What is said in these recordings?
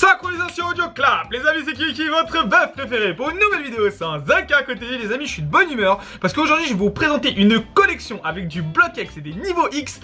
Synchronisation audio clap. Les amis, c'est Kiki, votre bœuf préféré pour une nouvelle vidéo sans Zaka à côté. Les amis, je suis de bonne humeur parce qu'aujourd'hui je vais vous présenter une collection avec du bloc X et des niveaux X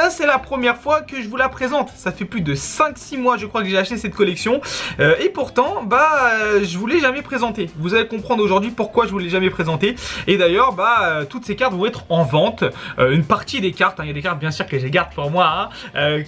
c'est la première fois que je vous la présente. Ça fait plus de 5-6 mois je crois que j'ai acheté cette collection et pourtant je vous l'ai jamais présentée. Vous allez comprendre aujourd'hui pourquoi je vous l'ai jamais présentée. Et d'ailleurs toutes ces cartes vont être en vente. Une partie des cartes, il y a des cartes bien sûr que j'ai garde pour moi on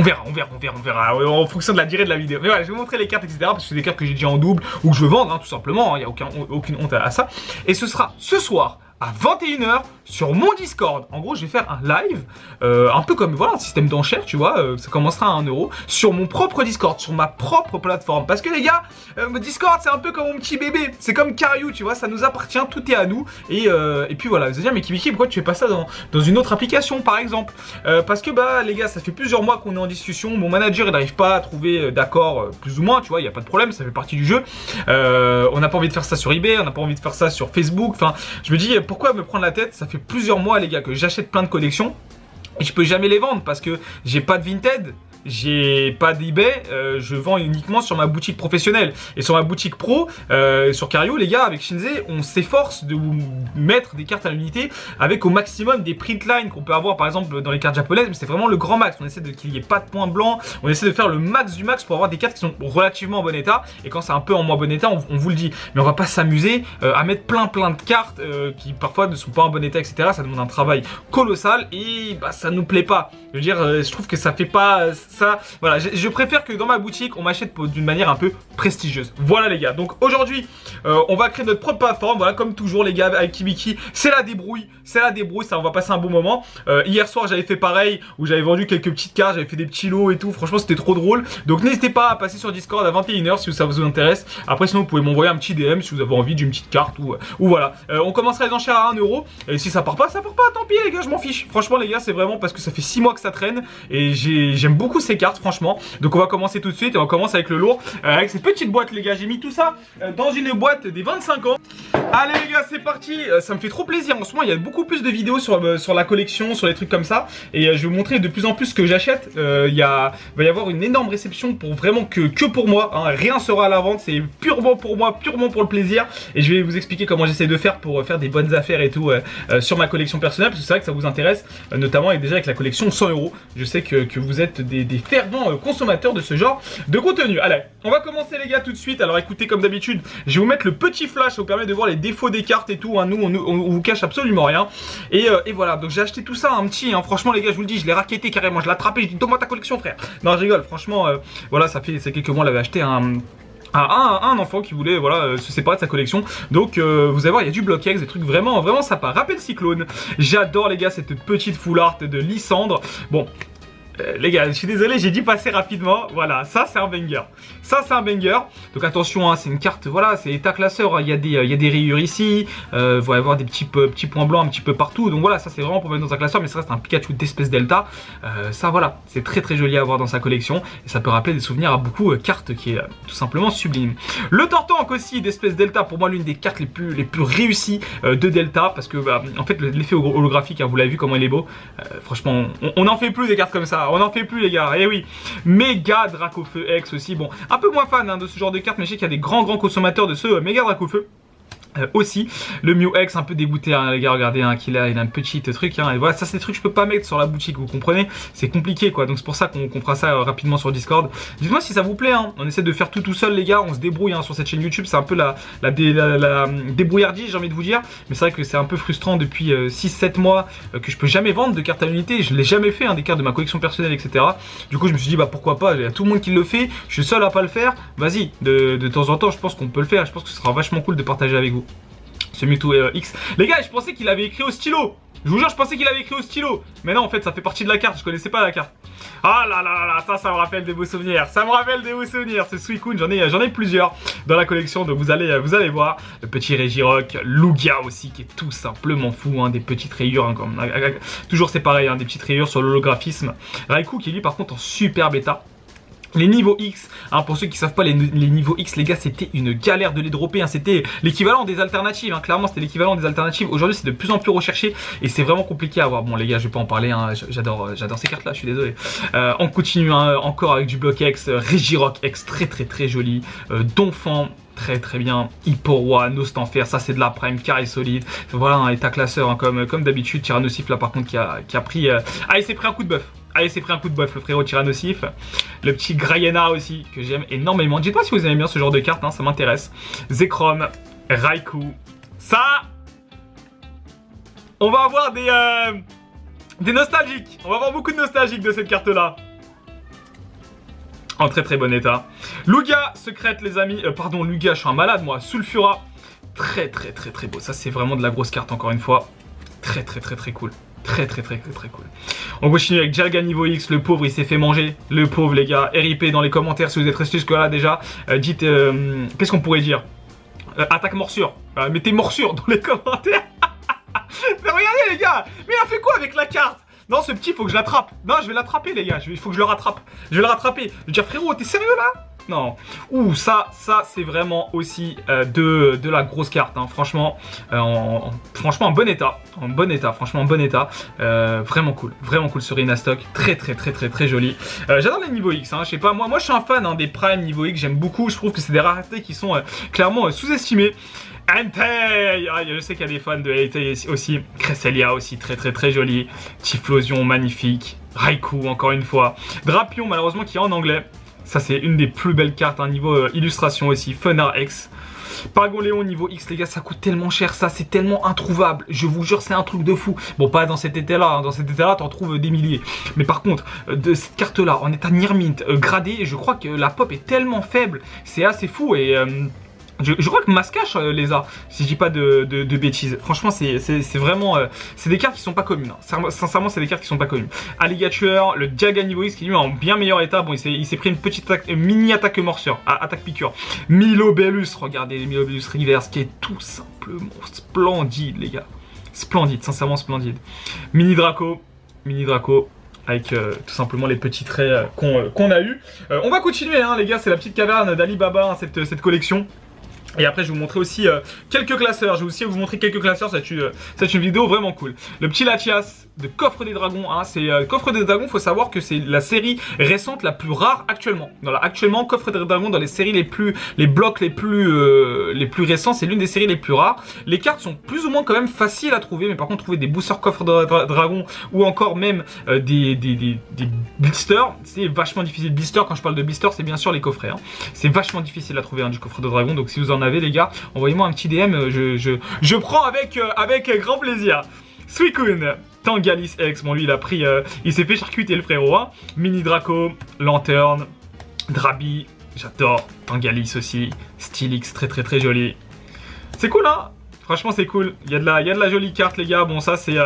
verra en fonction de la durée de la vidéo. Mais voilà, je vais vous montrer les cartes, etc. Parce que c'est des cartes que j'ai déjà en double ou que je veux vendre, tout simplement. Il n'y a aucune honte à ça. Et ce sera ce soir à 21 h sur mon Discord. En gros, je vais faire un live, un peu comme un système d'enchères, tu vois. Ça commencera à 1 € sur mon propre Discord, sur ma propre plateforme. Parce que les gars, Discord, c'est un peu comme mon petit bébé. C'est comme Cario, tu vois, ça nous appartient, tout est à nous. Et puis voilà, vous allez dire, mais Kibiki, pourquoi tu fais pas ça dans une autre application, par exemple? Parce que les gars, ça fait plusieurs mois qu'on est en discussion. Mon manager, il n'arrive pas à trouver d'accord, plus ou moins, tu vois, il n'y a pas de problème, ça fait partie du jeu. On n'a pas envie de faire ça sur eBay, on n'a pas envie de faire ça sur Facebook. Enfin, je me dis, pourquoi me prendre la tête? Ça fait plusieurs mois, les gars, que j'achète plein de collections et je peux jamais les vendre parce que j'ai pas de Vinted. J'ai pas d'eBay, je vends uniquement sur ma boutique professionnelle. Et sur ma boutique pro, sur Cario, les gars, avec Shinze, on s'efforce de vous mettre des cartes à l'unité avec au maximum des print lines qu'on peut avoir par exemple dans les cartes japonaises. Mais c'est vraiment le grand max. On essaie qu'il n'y ait pas de points blancs. On essaie de faire le max du max pour avoir des cartes qui sont relativement en bon état. Et quand c'est un peu en moins bon état, on vous le dit. Mais on va pas s'amuser à mettre plein de cartes qui parfois ne sont pas en bon état, etc. Ça demande un travail colossal et ça nous plaît pas. Je veux dire, je trouve que ça fait pas ça. Voilà, je préfère que dans ma boutique on m'achète d'une manière un peu prestigieuse. Voilà les gars, donc aujourd'hui on va créer notre propre plateforme. Voilà, comme toujours les gars, avec Kibiki, c'est la débrouille, ça, on va passer un bon moment. Hier soir j'avais fait pareil, où j'avais vendu quelques petites cartes, j'avais fait des petits lots et tout. Franchement c'était trop drôle. Donc n'hésitez pas à passer sur Discord à 21 h si ça vous intéresse. Après sinon vous pouvez m'envoyer un petit DM si vous avez envie d'une petite carte ou voilà. On commencera les enchères à 1 €. Et si ça part pas, tant pis les gars, je m'en fiche. Franchement les gars, c'est vraiment parce que ça fait 6 mois que ça traîne et j'aime beaucoup ces cartes franchement. Donc on va commencer tout de suite et on commence avec le lourd, avec ces petites boîtes les gars. J'ai mis tout ça dans une boîte des 25 ans. Allez les gars, c'est parti. Ça me fait trop plaisir en ce moment. Il y a beaucoup plus de vidéos sur la collection, sur les trucs comme ça. Et je vais vous montrer de plus en plus ce que j'achète. Va y avoir une énorme réception pour vraiment que pour moi, rien sera à la vente. C'est purement pour moi, purement pour le plaisir. Et je vais vous expliquer comment j'essaie de faire pour faire des bonnes affaires et tout sur ma collection personnelle. Parce que c'est vrai que ça vous intéresse, notamment et déjà avec la collection 100 €. Je sais que vous êtes des fervents consommateurs de ce genre de contenu. Allez, on va commencer les gars tout de suite. Alors écoutez, comme d'habitude, je vais vous mettre le petit flash, ça vous permet de voir les défauts des cartes et tout. Nous on vous cache absolument rien. Et voilà, donc j'ai acheté tout ça un petit, franchement les gars, je vous le dis, je l'ai raquetté carrément, je l'ai attrapé, je dis donne-moi ta collection frère. Non je rigole, franchement voilà, ça fait quelques mois, on l'avait acheté à un enfant qui voulait se séparer de sa collection. Donc vous allez voir, il y a du bloc X, des trucs vraiment sympas. Rappel Cyclone, j'adore les gars cette petite full art de Lysandre. Bon, les gars, je suis désolé, j'ai dû passer rapidement. Voilà, ça c'est un banger. Ça c'est un banger. Donc attention, c'est une carte, voilà, c'est état classeur. Il y a des rayures ici. Vous allez avoir des petits points blancs un petit peu partout. Donc voilà, ça c'est vraiment pour mettre dans un classeur. Mais ça reste un Pikachu d'espèce Delta. Ça voilà, c'est très joli à avoir dans sa collection. Et ça peut rappeler des souvenirs à beaucoup. Carte qui est tout simplement sublime. Le Tortank aussi d'espèce Delta, pour moi l'une des cartes les plus réussies de Delta. Parce que en fait l'effet holographique, vous l'avez vu comment il est beau. Franchement, on n'en fait plus des cartes comme ça. On n'en fait plus les gars, et oui. Méga Dracofeu X aussi, bon, un peu moins fan de ce genre de cartes, mais je sais qu'il y a des grands consommateurs de ce méga Dracofeu. Aussi, le Mew X un peu dégoûté les gars, regardez il a un petit truc et voilà, ça c'est des trucs que je peux pas mettre sur la boutique, vous comprenez, c'est compliqué quoi, donc c'est pour ça qu'on fera ça rapidement sur Discord. Dites-moi si ça vous plaît, on essaie de faire tout seul les gars, on se débrouille sur cette chaîne YouTube, c'est un peu la débrouillardise, j'ai envie de vous dire, mais c'est vrai que c'est un peu frustrant depuis 6-7 mois que je peux jamais vendre de cartes à l'unité, je l'ai jamais fait, des cartes de ma collection personnelle, etc. Du coup je me suis dit pourquoi pas, il y a tout le monde qui le fait, je suis seul à pas le faire, vas-y, de temps en temps je pense qu'on peut le faire, je pense que ce sera vachement cool de partager avec vous. Ce Mewtwo X. Les gars, je pensais qu'il avait écrit au stylo. Je vous jure, je pensais qu'il avait écrit au stylo. Mais non, en fait, ça fait partie de la carte. Je connaissais pas la carte. Ah là là là, ça me rappelle des beaux souvenirs. Ça me rappelle des beaux souvenirs. Ce Suicune, j'en ai plusieurs dans la collection. Donc vous allez voir. Le petit Regirock, Lugia aussi, qui est tout simplement fou. Des petites rayures. Toujours c'est pareil, des petites rayures sur l'holographisme. Raikou qui est lui, par contre, en super bêta. Les niveaux X, hein, pour ceux qui savent pas, les niveaux X, les gars, c'était une galère de les dropper. Hein, c'était l'équivalent des alternatives. Hein, clairement, c'était l'équivalent des alternatives. Aujourd'hui, c'est de plus en plus recherché et c'est vraiment compliqué à avoir. Bon, les gars, je vais pas en parler. Hein, j'adore ces cartes-là. Je suis désolé. On continue hein, encore avec du bloc X, Regirock X, très joli. Donphan. Très bien, Hipporoi, Nostanfer, ça c'est de la prime, carré solide. Voilà un état classeur hein, comme d'habitude. Tyrannosif là par contre qui a pris. Ah, il s'est pris un coup de bœuf. Ah, il s'est pris un coup de bœuf le frérot Tyrannosif. Le petit Grayena aussi que j'aime énormément. Dites-moi si vous aimez bien ce genre de carte, hein, ça m'intéresse. Zekrom, Raikou. Ça, on va avoir des nostalgiques. On va avoir beaucoup de nostalgiques de cette carte là. En très bon état. Lugia secrète les amis. Pardon, Lugia, je suis un malade moi. Sulfura. Très beau. Ça c'est vraiment de la grosse carte encore une fois. Très cool. Très cool. On continue avec Jalga niveau X. Le pauvre il s'est fait manger. Le pauvre les gars. RIP dans les commentaires si vous êtes restés jusque là déjà. Dites qu'est-ce qu'on pourrait dire. Attaque morsure. Mettez morsure dans les commentaires. Mais regardez les gars. Mais il a fait quoi avec la carte? Non, ce petit, faut que je l'attrape. Non, je vais l'attraper, les gars. Il faut que je le rattrape. Je vais le rattraper. Je vais dire, frérot, t'es sérieux là? Non. Ouh, ça c'est vraiment aussi de la grosse carte. Hein. Franchement, franchement, en bon état. Franchement, en bon état. Vraiment cool ce Rhinastock. Très joli. J'adore les niveaux X. Hein. Je sais pas, moi, je suis un fan hein, des Prime niveau X. J'aime beaucoup. Je trouve que c'est des raretés qui sont clairement sous-estimées. Entei, ah, je sais qu'il y a des fans de Entei aussi. Cresselia aussi, très joli. Typhlosion, magnifique. Raikou, encore une fois. Drapion, malheureusement, qui est en anglais. Ça, c'est une des plus belles cartes, hein, niveau illustration aussi. Funar X. Paragon niveau X, les gars, ça coûte tellement cher, ça, c'est tellement introuvable. Je vous jure, c'est un truc de fou. Bon, pas dans cet état-là, hein. Dans cet état-là, t'en trouves des milliers. Mais par contre, de cette carte-là, en état Nirmint, gradé, je crois que la pop est tellement faible. C'est assez fou et... Je crois que Mascache les a, si je dis pas de bêtises. Franchement, c'est vraiment... c'est des cartes qui sont pas communes. Hein. Sincèrement, c'est des cartes qui sont pas communes. Alligator, le Diaga niveau X qui lui est en bien meilleur état. Bon, il s'est pris une petite attaque, mini attaque morsure, attaque piqûre. Milobellus, regardez les Milobellus Reverse qui est tout simplement splendide, les gars. Splendide, sincèrement splendide. Mini Draco. Avec tout simplement les petits traits qu'on a eu. On va continuer, hein, les gars, c'est la petite caverne d'Alibaba, hein, cette collection. Et après, je vais vous montrer aussi quelques classeurs. Je vais aussi vous montrer quelques classeurs. C'est une vidéo vraiment cool. Le petit Latias de Coffre des Dragons. Hein, Coffre des Dragons, il faut savoir que c'est la série récente la plus rare actuellement. Actuellement, Coffre des Dragons, dans les séries les blocs les plus récents, c'est l'une des séries les plus rares. Les cartes sont plus ou moins quand même faciles à trouver. Mais par contre, trouver des boosters Coffre de Dragons ou encore même des blisters, c'est vachement difficile. Blister, quand je parle de blister, c'est bien sûr les coffrets. Hein. C'est vachement difficile à trouver hein, du Coffre de Dragon. Donc si vous en avez les gars, envoyez-moi un petit DM, je prends avec grand plaisir. Suicune, Tangalis X, bon lui il s'est fait charcuter le frérot, hein. Mini Draco, Lanterne, Drabi, j'adore, Tangalis aussi, Stylix, très joli. C'est cool hein. Franchement c'est cool, il y a de la jolie carte les gars. Bon ça c'est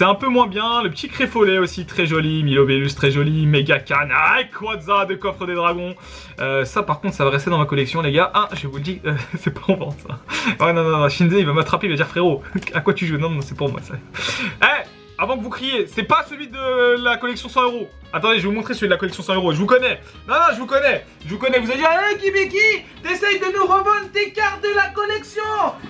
un peu moins bien. Le petit Créfolet aussi très joli, Milobellus très joli, Megacan, Quadza de Coffre des Dragons. Ça par contre ça va rester dans ma collection les gars. Ah je vous le dis, c'est pas en vente ça. Ouais non, Shinze il va m'attraper, il va dire frérot, à quoi tu joues? Non c'est pour moi ça. Avant que vous criez, c'est pas celui de la collection 100 €. Attendez, je vais vous montrer celui de la collection 100 €. Je vous connais. Non, je vous connais. Vous allez dire, hey Kibiki, t'essayes de nous revendre tes cartes de la collection.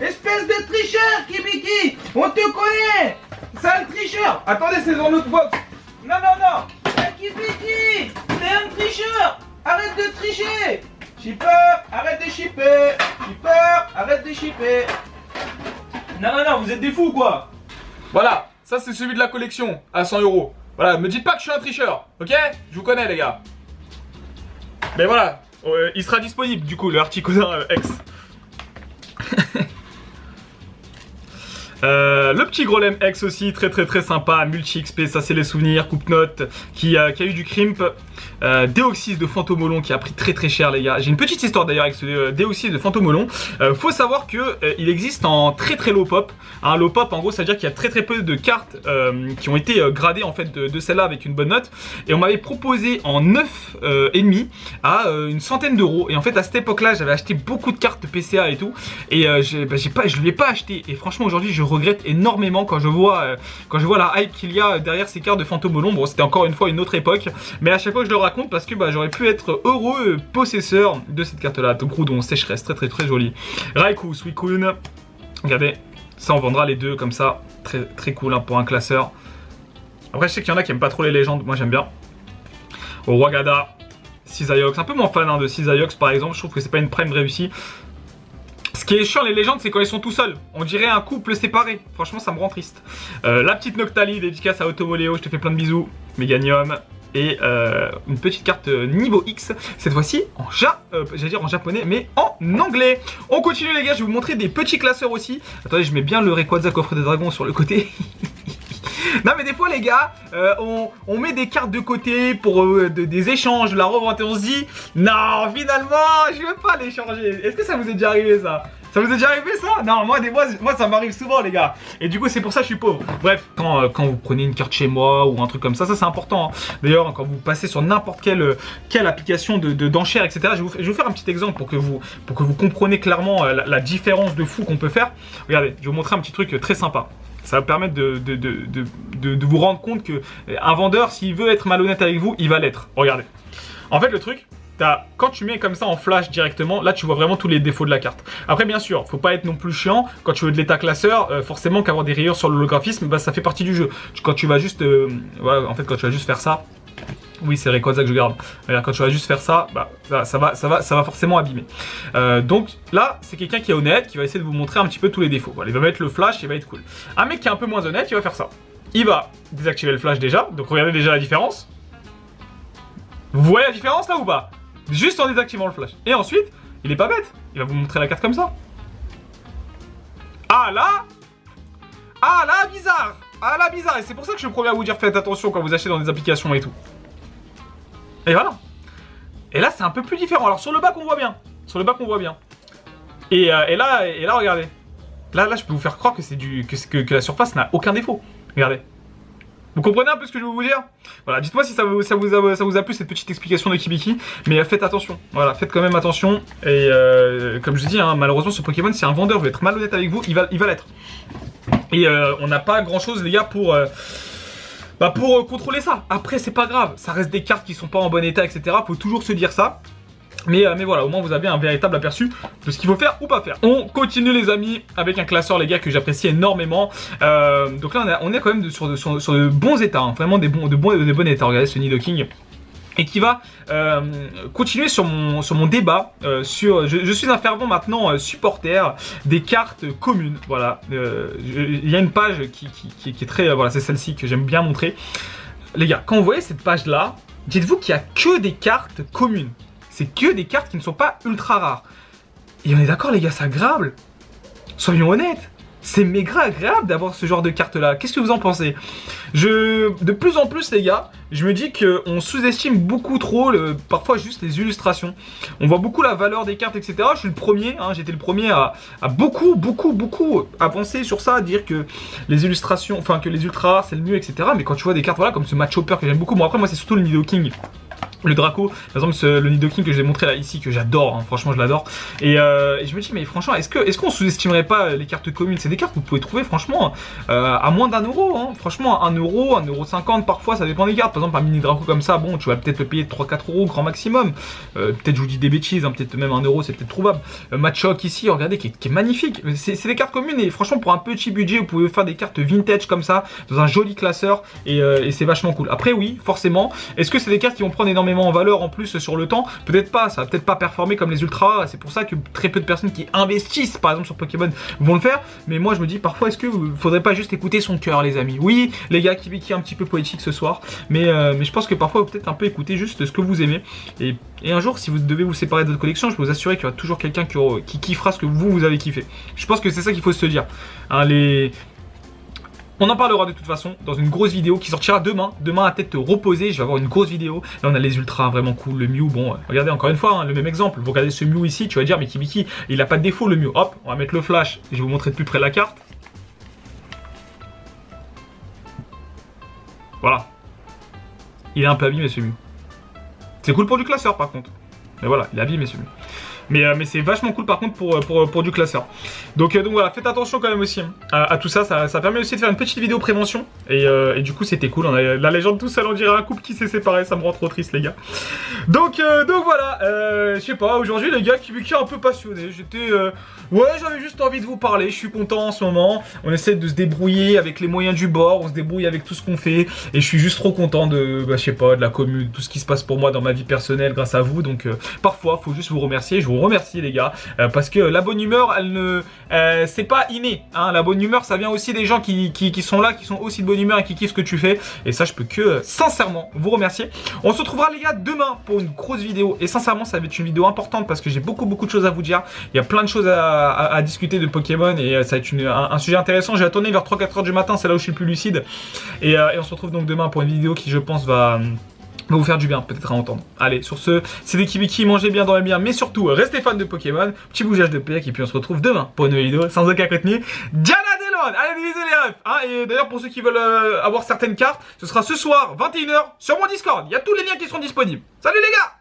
Espèce de tricheur, Kibiki. On te connaît. Sale tricheur. Attendez, c'est dans notre box. Non. Hey Kibiki, t'es un tricheur. Arrête de tricher. Shipper, arrête de shipper. Shipper, arrête de shipper. Non, vous êtes des fous quoi. Voilà. Ça, c'est celui de la collection, à 100 €. Voilà, me dites pas que je suis un tricheur, ok? Je vous connais, les gars. Mais voilà, il sera disponible, du coup, le Articuno X. Le petit Grolem X aussi, très sympa, multi-XP, ça c'est les souvenirs, coupe-note, qui a eu du crimp. Déoxys de Fantomolon qui a pris très cher les gars. J'ai une petite histoire d'ailleurs avec ce Déoxys de Fantomolon. Faut savoir que il existe en très low pop. Un low pop en gros ça veut dire qu'il y a très peu de cartes qui ont été gradées en fait de celle-là avec une bonne note. Et on m'avait proposé en 9 ennemis à une centaine d'euros. Et en fait à cette époque là j'avais acheté beaucoup de cartes de PCA et tout. Et je lui ai pas acheté. Et franchement aujourd'hui je regrette énormément énormément quand je vois la hype qu'il y a derrière ces cartes de fantôme au bon, c'était encore une fois une autre époque, mais à chaque fois je le raconte parce que j'aurais pu être heureux possesseur de cette carte là. Donc Groudon, sécheresse, très joli. Raikou, Suicune, regardez, ça on vendra les deux comme ça, très cool hein, pour un classeur. Après je sais qu'il y en a qui aiment pas trop les légendes, moi j'aime bien. Wagada, Cisaiox, un peu moins fan hein, de Cisaiox par exemple, je trouve que c'est pas une prime réussie. Ce qui est chiant les légendes, c'est quand ils sont tout seuls. On dirait un couple séparé. Franchement, ça me rend triste. La petite Noctali, dédicace à Automoléo, je te fais plein de bisous. Meganium. Et une petite carte niveau X, cette fois-ci j'allais dire en japonais, mais en anglais. On continue les gars, je vais vous montrer des petits classeurs aussi. Attendez, je mets bien le Rayquaza coffre des dragons sur le côté. Non mais des fois les gars, on met des cartes de côté pour des échanges, de la revente et on se dit non finalement je veux pas les changer. Est-ce que ça vous est déjà arrivé ça? Ça vous est déjà arrivé ça? Non, moi ça m'arrive souvent les gars. Et du coup c'est pour ça que je suis pauvre. Bref, quand vous prenez une carte chez moi ou un truc comme ça c'est important hein. D'ailleurs quand vous passez sur n'importe quelle application d'enchères etc. Je vais vous faire un petit exemple pour que vous compreniez clairement la différence de fou qu'on peut faire. Regardez, je vais vous montrer un petit truc très sympa. Ça va permettre de vous rendre compte qu'un vendeur, s'il veut être malhonnête avec vous, il va l'être. Regardez. En fait, le truc, quand tu mets comme ça en flash directement, là, tu vois vraiment tous les défauts de la carte. Après, bien sûr, faut pas être non plus chiant. Quand tu veux de l'état classeur, forcément qu'avoir des rayures sur l'holographisme, ça fait partie du jeu. Quand tu vas juste, voilà, en fait, quand tu vas juste faire ça. Oui, c'est Rayquaza que je garde. Regarde, quand tu vas juste faire ça, ça va forcément abîmer. Donc là, c'est quelqu'un qui est honnête, qui va essayer de vous montrer un petit peu tous les défauts. Voilà, il va mettre le flash, il va être cool. Un mec qui est un peu moins honnête, il va faire ça. Il va désactiver le flash déjà, donc regardez déjà la différence. Vous voyez la différence là ou pas? Juste en désactivant le flash. Et ensuite, il est pas bête, il va vous montrer la carte comme ça. Ah là, bizarre. Ah là, bizarre. Et c'est pour ça que je me promets à vous dire faites attention quand vous achetez dans des applications et tout. Et voilà. Et là, c'est un peu plus différent. Alors, sur le bas, qu'on voit bien. Et là, regardez. Là, je peux vous faire croire que la surface n'a aucun défaut. Regardez. Vous comprenez un peu ce que je veux vous dire? Voilà, dites-moi si ça vous a plu cette petite explication de Kibiki. Mais faites attention. Voilà, faites quand même attention. Et comme je dis, hein, malheureusement, ce Pokémon, si un vendeur veut être malhonnête avec vous, il va l'être. Et on n'a pas grand-chose, les gars, pour contrôler ça. Après c'est pas grave, ça reste des cartes qui sont pas en bon état etc, faut toujours se dire ça. Mais voilà, au moins vous avez un véritable aperçu de ce qu'il faut faire ou pas faire. On continue les amis avec un classeur les gars que j'apprécie énormément. Donc là on est quand même sur de bons états hein, vraiment de bons états. Regardez ce Nidoking. Et qui va continuer sur mon débat je suis un fervent maintenant supporter des cartes communes. Voilà, il y a une page qui est très voilà, c'est celle-ci que j'aime bien montrer. Les gars, quand vous voyez cette page là, dites-vous qu'il n'y a que des cartes communes. C'est que des cartes qui ne sont pas ultra rares. Et on est d'accord les gars, c'est agréable. Soyons honnêtes. C'est méga agréable d'avoir ce genre de carte là. Qu'est-ce que vous en pensez? De plus en plus les gars, je me dis qu'on sous-estime beaucoup trop parfois juste les illustrations. On voit beaucoup la valeur des cartes etc. Je suis le premier, hein, j'étais le premier à beaucoup avancer sur ça, à dire que les illustrations, enfin que les ultra rares c'est le mieux etc. Mais quand tu vois des cartes voilà comme ce Match Hopper que j'aime beaucoup, bon après moi c'est surtout le Nidoking. Le Draco, par exemple le Nidoking que je vous ai montré là ici, que j'adore, hein, franchement je l'adore. Et je me dis mais franchement est-ce qu'on sous-estimerait pas les cartes communes? C'est des cartes que vous pouvez trouver franchement à moins d'1 euro, hein. Franchement 1 euro, 1,50 € parfois, ça dépend des cartes. Par exemple un mini Draco comme ça, bon tu vas peut-être le payer 3-4 euros grand maximum. Peut-être je vous dis des bêtises, hein, peut-être même 1 euro c'est peut-être trouvable. Matchok ici, regardez qui est magnifique. C'est des cartes communes et franchement pour un petit budget vous pouvez faire des cartes vintage comme ça, dans un joli classeur et c'est vachement cool. Après oui, forcément, est-ce que c'est des cartes qui vont prendre énormément en valeur en plus sur le temps? Peut-être pas, ça va peut-être pas performer comme les ultras, c'est pour ça que très peu de personnes qui investissent par exemple sur Pokémon vont le faire, mais moi je me dis parfois est-ce que faudrait pas juste écouter son cœur les amis? Oui les gars, qui est un petit peu poétique ce soir, mais je pense que parfois vous peut-être un peu écouter juste ce que vous aimez et un jour si vous devez vous séparer de votre collection, je peux vous assurer qu'il y aura toujours quelqu'un qui kiffera ce que vous avez kiffé. Je pense que c'est ça qu'il faut se dire, hein, on en parlera de toute façon dans une grosse vidéo qui sortira demain à tête reposée. Je vais avoir une grosse vidéo. Là on a les ultras vraiment cool, le Mew, bon regardez encore une fois hein, le même exemple. Vous regardez ce Mew ici, tu vas dire mais Kibiki il a pas de défaut le Mew. Hop, on va mettre le flash, je vais vous montrer de plus près la carte. Voilà. Il est un peu abîmé ce Mew. C'est cool pour du classeur par contre. Mais voilà, il est abîmé ce Mew. Mais c'est vachement cool par contre pour du classeur. Donc voilà, faites attention quand même aussi à tout ça. Ça permet aussi de faire une petite vidéo prévention. Et du coup c'était cool. On a la légende tout seul, on dirait un couple qui s'est séparé. Ça me rend trop triste les gars. Donc voilà, je sais pas, aujourd'hui les gars qui est un peu passionné. Ouais, j'avais juste envie de vous parler. Je suis content en ce moment. On essaie de se débrouiller avec les moyens du bord. On se débrouille avec tout ce qu'on fait. Et je suis juste trop content de, je sais pas, de la commune, tout ce qui se passe pour moi dans ma vie personnelle grâce à vous. Donc parfois, faut juste vous remercier. Je vous remercie les gars, parce que la bonne humeur, c'est pas inné. Hein. La bonne humeur, ça vient aussi des gens qui sont là, qui sont aussi de bonne humeur et qui kiffent ce que tu fais. Et ça, je peux que sincèrement vous remercier. On se retrouvera les gars demain pour une grosse vidéo. Et sincèrement, ça va être une vidéo importante parce que j'ai beaucoup de choses à vous dire. Il y a plein de choses à discuter de Pokémon et ça va être un sujet intéressant. Je vais tourner vers 3-4 heures du matin, c'est là où je suis le plus lucide. Et on se retrouve donc demain pour une vidéo qui, je pense, va vous faire du bien, peut-être à entendre. Allez, sur ce, c'était Kibiki, mangez bien, dormez bien, mais surtout, restez fans de Pokémon, petit bougeage de PEC, et puis on se retrouve demain pour une nouvelle vidéo, sans aucun contenu. Diana Delon. Allez, des bisous les refs, hein. Et d'ailleurs, pour ceux qui veulent avoir certaines cartes, ce sera ce soir, 21 h, sur mon Discord. Il y a tous les liens qui seront disponibles. Salut les gars!